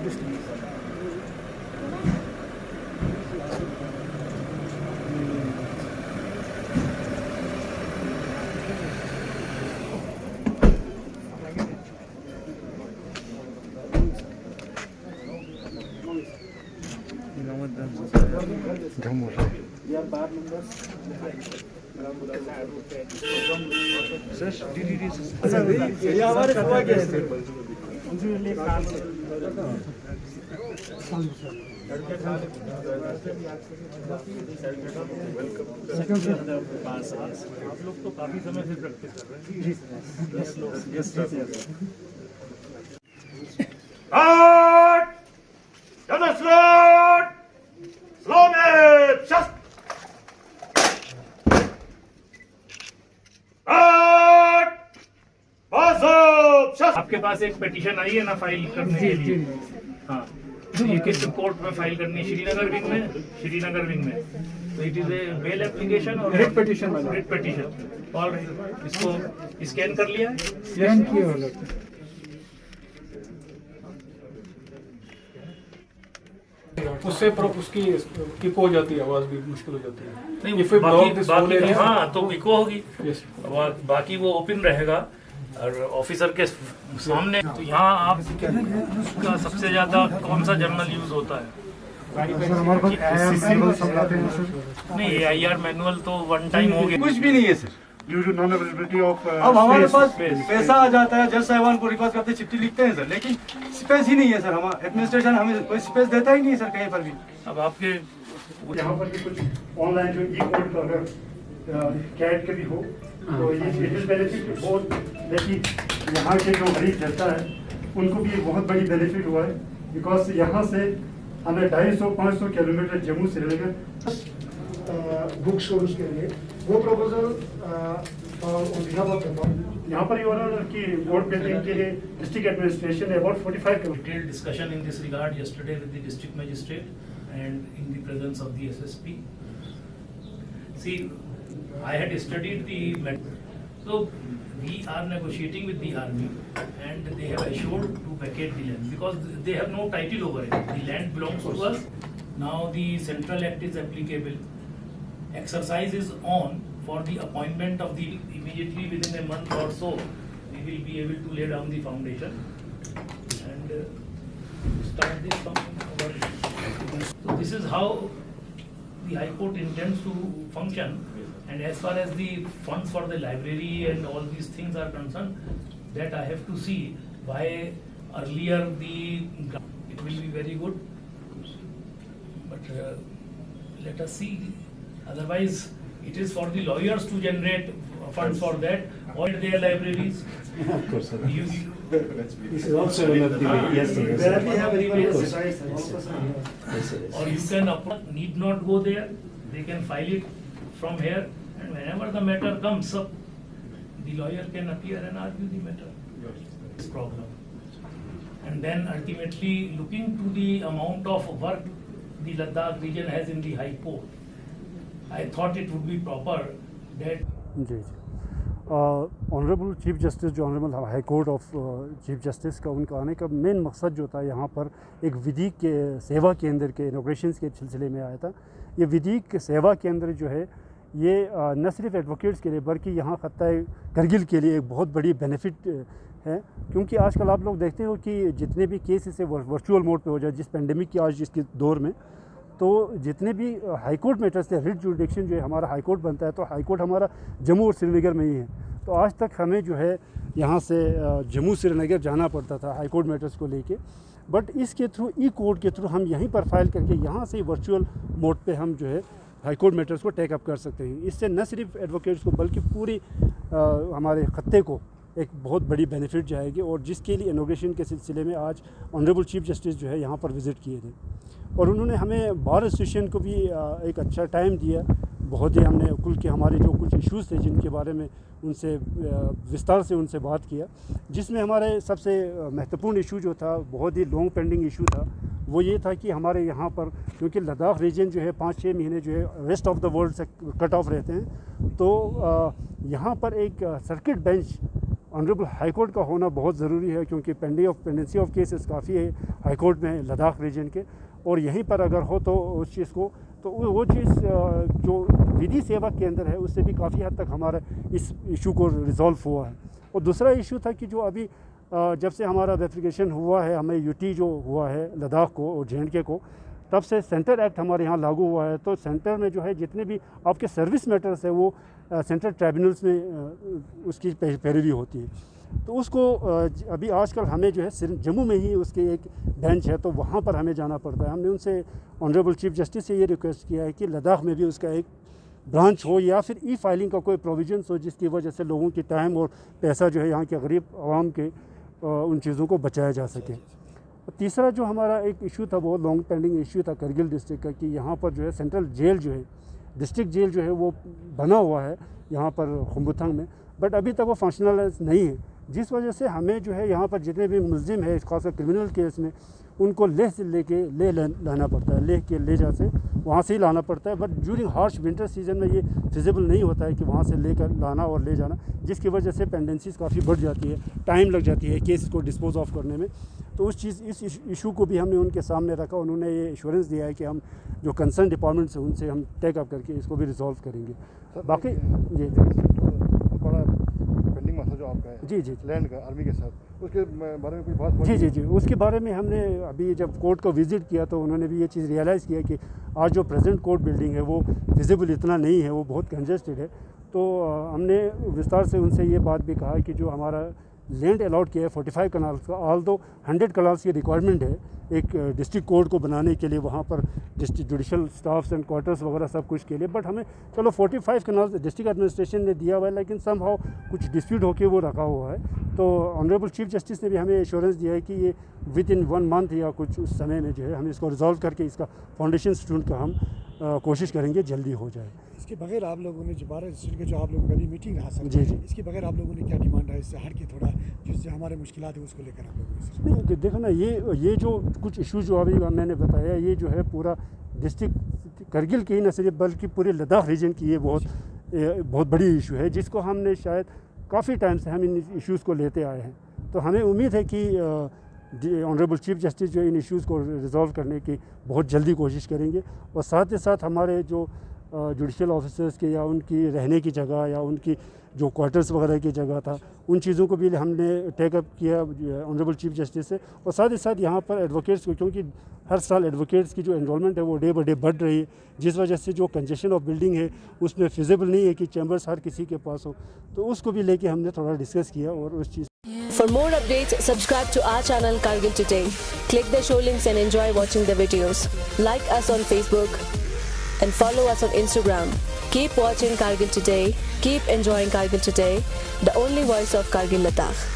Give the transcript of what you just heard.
आप लोग तो काफी समय से प्रैक्टिस कर रहे हैं। आपके पास एक पिटीशन आई है ना फाइल करने के लिए? हाँ, ये किस कोर्ट में फाइल करनी है? श्रीनगर विंग में। श्रीनगर विंग में तो it is a bail application और रिट पिटीशन। Writ petition. और इसको स्कैन कर लिया है? स्कैन किया होगा। उससे उसकी इको हो जाती है, आवाज भी मुश्किल हो जाती है। नहीं, बाकी हाँ तो इको होगी। बाकी वो ओपन रहेगा और ऑफिसर के सामने। तो यहाँ आपका सबसे ज्यादा कौन सा जर्नल यूज होता है? नहीं, AIR मैनुअल तो वन टाइम हो गया। कुछ भी नहीं है sir. Due to non availability of अब हमारे पास पैसा आ जाता है, जज साहिबान को रिक्वेस्ट करते चिट्ठी लिखते हैं सर, लेकिन स्पेस ही नहीं है सर। हमारा एडमिनिस्ट्रेशन हमें कोई स्पेस देता ही नहीं है सर कहीं पर भी। अब आपके यहाँ पर भी कुछ ऑनलाइन जो ई-कोड का अगर कैट के भी हो तो ये बेनिफिट बहुत, लेकिन यहाँ के जो गरीब जनता है उनको भी बहुत बड़ी बेनिफिट हुआ है। बिकॉज यहाँ से हमें 250-500 kilometre Jammu Srinagar book stores के लिए वो प्रपोजल यहाँ पर की वोट बिल्डिंग के लिए district administration about 45 crore. detailed discussion in this regard yesterday with the district magistrate and in the presence of the SSP. See, I had studied the matter. So we are negotiating with the army and they have assured to vacate the land because they have no title over it. The land belongs to us. Now the Central Act is applicable. Exercise is on for the appointment of the immediately within a month or so. We will be able to lay down the foundation and start this from our. So this is how the High Court intends to function. And as far as the funds for the library and all these things are concerned, that I have to see why earlier it will be very good, but let us see. Otherwise, it is for the lawyers to generate funds for that or their libraries. Of course, sir. This is also one of the yes, sir. Where we have Yes, Or you can need not go there. They can file it from here, and whenever the matter comes up, the lawyer can appear and argue the matter. This problem, and then ultimately looking to the amount of work the Ladakh region has in the High Court, I thought it would be proper that. जी honourable chief justice जो honourable high court of chief justice का उनका आने का main मकसद जो था यहाँ पर एक विधिक के सेवा केंद्र के इनॉग्रेशन के सिलसिले में आया था। ये विधिक सेवा केंद्र जो है ये न सिर्फ एडवोकेट्स के लिए बल्कि यहाँ खत्ता करगिल के लिए एक बहुत बड़ी बेनिफिट है, क्योंकि आजकल आप लोग देखते हो कि जितने भी केसेस है वर्चुअल मोड पे हो जाए, जिस पेंडेमिक की आज जिसके दौर में, तो जितने भी हाई कोर्ट मैटर्स थे, रिट जुडिक्शन जो है हमारा हाई कोर्ट बनता है, तो हाई कोर्ट हमारा जम्मू और श्रीनगर में ही है। तो आज तक हमें जो है यहाँ से जम्मू श्रीनगर जाना पड़ता था हाई कोर्ट मैटर्स को लेके, बट इसके थ्रू ई कोर्ट के थ्रू हम यहीं पर फाइल करके यहाँ से वर्चुअल मोड पे हम जो है हाई कोर्ट मैटर्स को टेकअप कर सकते हैं। इससे न सिर्फ एडवोकेट्स को बल्कि पूरी हमारे खत्ते को एक बहुत बड़ी बेनिफिट जाएगी, और जिसके लिए इनॉग्रेशन के सिलसिले में आज ऑनरेबल चीफ जस्टिस जो है यहाँ पर विज़िट किए थे, और उन्होंने हमें बार एसोसिएशन को भी एक अच्छा टाइम दिया। बहुत ही हमने कुल के हमारे जो कुछ इश्यूज़ थे जिनके बारे में उनसे विस्तार से उनसे बात किया, जिसमें हमारे सबसे महत्वपूर्ण इशू जो था, बहुत ही लॉन्ग पेंडिंग इशू था, वो ये था कि हमारे यहाँ पर क्योंकि लद्दाख रीजन जो है 5-6 महीने जो है रेस्ट ऑफ द वर्ल्ड से कट ऑफ रहते हैं, तो यहाँ पर एक circuit bench honourable high court का होना बहुत ज़रूरी है, क्योंकि पेंडेंसी ऑफ केसेस काफ़ी है हाई कोर्ट में लद्दाख रीजन के, और यहीं पर अगर हो तो उस चीज़ को तो वो चीज़ जो विधि सेवा के अंदर है उससे भी काफ़ी हद तक हमारा इस इशू को रिज़ॉल्व हुआ है। और दूसरा इशू था कि जो अभी जब से हमारा वेरिफिकेशन हुआ है, हमें यूटी जो हुआ है लद्दाख को और JNK को, तब से सेंटर एक्ट हमारे यहाँ लागू हुआ है। तो सेंटर में जो है जितने भी आपके सर्विस मैटर्स है वो सेंट्रल ट्राइब्यूनल्स में उसकी पैरवी होती है। तो उसको अभी आजकल हमें जो है सिर्फ जम्मू में ही उसके एक बेंच है, तो वहाँ पर हमें जाना पड़ता है। हमने उनसे ऑनरेबल चीफ जस्टिस से ये रिक्वेस्ट किया है कि लद्दाख में भी उसका एक ब्रांच हो या फिर फाइलिंग का कोई प्रोविजन हो, जिसकी वजह से लोगों की टाइम और पैसा जो है यहाँ के गरीब आवाम के उन चीज़ों को बचाया जा सके। तीसरा जो हमारा एक इशू था, बहुत लॉन्ग पेंडिंग इशू था करगिल डिस्ट्रिक्ट का, कि यहाँ पर जो है सेंट्रल जेल जो है, डिस्ट्रिक्ट जेल जो है वो बना हुआ है यहाँ पर खुम्बुथंग में, बट अभी तक वो फंक्शनलाइज नहीं है, जिस वजह से हमें जो है यहाँ पर जितने भी मुलजिम है खासकर क्रिमिनल केस में उनको लेह से लाना पड़ता है, लेह के लेजा से वहाँ से ही लाना पड़ता है। But during harsh winter season में ये फिजिबल नहीं होता है कि वहाँ से लेकर लाना और ले जाना, जिसकी वजह से पेंडेंसीज काफ़ी बढ़ जाती है, टाइम लग जाती है केस को डिस्पोज ऑफ करने में। तो इस इशू को भी हमने उनके सामने रखा, उन्होंने ये एश्योरेंस दिया है कि हम जो कंसर्न डिपार्टमेंट्स हैं उनसे हम टेक अप करके इसको भी रिजॉल्व करेंगे। बाकी जी बड़ा पेंडिंग मसला जो आपका है जी लैंड का आर्मी के साथ, उसके बारे में कुछ बात जी उसके बारे में हमने अभी जब कोर्ट को विज़िट किया तो उन्होंने भी ये चीज़ रियलाइज़ किया कि आज जो प्रेजेंट कोर्ट बिल्डिंग है वो विजिबल इतना नहीं है, वो बहुत कंजेस्टेड है। तो हमने विस्तार से उनसे ये बात भी कहा कि जो हमारा लैंड अलॉट किया है 45 कनाल्स का, ऑल दो 100 कनाल्स की रिक्वायरमेंट है एक डिस्ट्रिक्ट कोर्ट को बनाने के लिए, वहाँ पर district judicial staffs and quarters वगैरह सब कुछ के लिए, बट हमें चलो 45 कनाल्स डिस्ट्रिक्ट एडमिनिस्ट्रेशन ने दिया हुआ है, लेकिन सम हाउ कुछ डिस्प्यूट होकर वो रखा हुआ है। तो ऑनरेबल चीफ जस्टिस ने भी हमें एश्योरेंस दिया है कि ये विद इन 1 मंथ या कुछ उस समय में जो है हम इसको रिजॉल्व करके इसका फाउंडेशन स्टोन का हम कोशिश करेंगे जल्दी हो जाए। इसके बगैर आप लोगों ने 12 डिस्ट्रिक्ट के जो आप लोगों का मीटिंग रहा सर, जी इसके बगैर आप लोगों ने क्या डिमांड है, इससे हट के थोड़ा जिससे हमारे मुश्किलात है उसको लेकर आप लोगों ने? देखो ना, ये जो कुछ इशू जो अभी मैंने बताया, ये जो है पूरा डिस्ट्रिक्ट करगिल की ही न सिर्फ बल्कि पूरे लद्दाख रीजन की ये बहुत बड़ी इशू है, जिसको हमने शायद काफ़ी टाइम से हम इन इश्यूज़ को लेते आए हैं। तो हमें उम्मीद है कि ऑनरेबल चीफ जस्टिस जो इन इश्यूज़ को रिजॉल्व करने की बहुत जल्दी कोशिश करेंगे, और साथ ही साथ हमारे जो जुडिशल ऑफिसर्स के या उनकी रहने की जगह या उनकी जो क्वार्टर्स वगैरह की जगह था, उन चीज़ों को भी हमने टेकअप किया ऑनरेबल चीफ जस्टिस से। और साथ ही साथ यहाँ पर एडवोकेट्स को, क्योंकि हर साल एडवोकेट्स की जो एनरोलमेंट है वो डे बाई डे बढ़ रही है, जिस वजह से जो कंजेशन ऑफ बिल्डिंग है उसमें फिजिबल नहीं है कि चैम्बर्स हर किसी के पास हो, तो उसको भी लेके हमने थोड़ा डिस्कस किया और उस चीज़। For more updates, subscribe to our channel Kargil Today. Click the show links and enjoy watching the videos. Like us on Facebook and follow us on Instagram. Keep watching Kargil Today. Keep enjoying Kargil Today, the only voice of Kargil Ladakh.